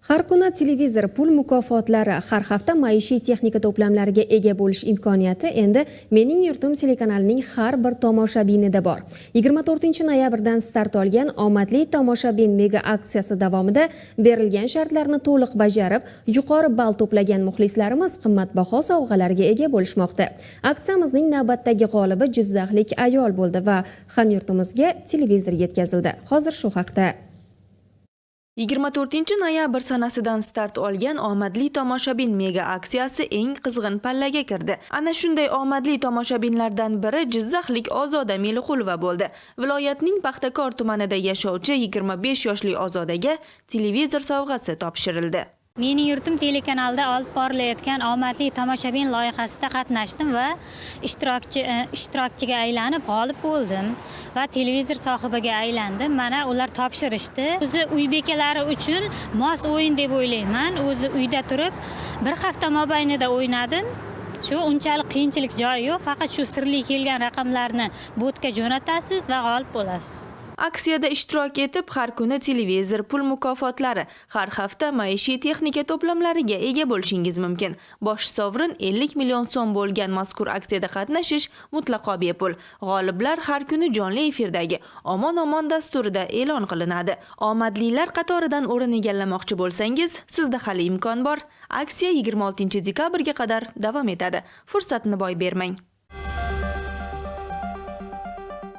Har kuni televizor pul mukofotlari, har hafta maishiy texnika to'plamlariga ega bo'lish imkoniyati endi Mening yurtim telekanalining har bir tomoshabinida bor. 24-noyabrdan start olgan omadli tomoshabin mega aksiyasi davomida berilgan shartlarni to'liq bajarib, yuqori ball to'plagan muxlislarimiz qimmatbaho sovg'alarga ega bo'lishmoqda. Aksiyamizning navbatdagi g'olibi jizzaxlik ayol bo'ldi va hamyurtimizga televizor yetkazildi. Hozir shu haqda 24-noyabr sanasidan start olgan omadli tomoshabin mega aksiyasi eng qizg'in pallaga kirdi. Ana shunday omadli tomoshabinlardan biri jizzaxlik Ozoda Meliqulova bo'ldi. Viloyatning Paxtakor tumanida yashovchi 25 yoshli Ozodaga televizor sovg'asi topshirildi. Mening yurtim telekanalida olib borilayotgan omadli tomoshabin loyihasida qatnashdim va ishtirokchiga aylanib g'olib bo'ldim va televizor sohibiga aylandim. Mana ular topshirishdi. O'zi uy bekalari uchun mos o'yin deb o'ylayman. O'zi uyda turib bir hafta mobaynida o'ynadim. Shu unchalik qiyinchilik joyi yo'q, faqat shu sirli kelgan raqamlarni botga jo'natasiz va g'olib bo'lasiz. Aksiyada ishtirok etib, har kuni televizor, pul mukofotlari, har hafta maishiy texnika to'plamlariga ega bo'lishingiz mumkin. Bosh sovrin 50 million so'm bo'lgan mazkur aksiyada qatnashish mutlaqo bepul. G'oliblar har kuni jonli efirdagi Omon-omon dasturida e'lon qilinadi. Omadlilar qatoridan o'rin egallamoqchi bo'lsangiz, sizda hali imkon bor. Aksiya 26 dekabrga qadar davom etadi. Fursatni boy bermang.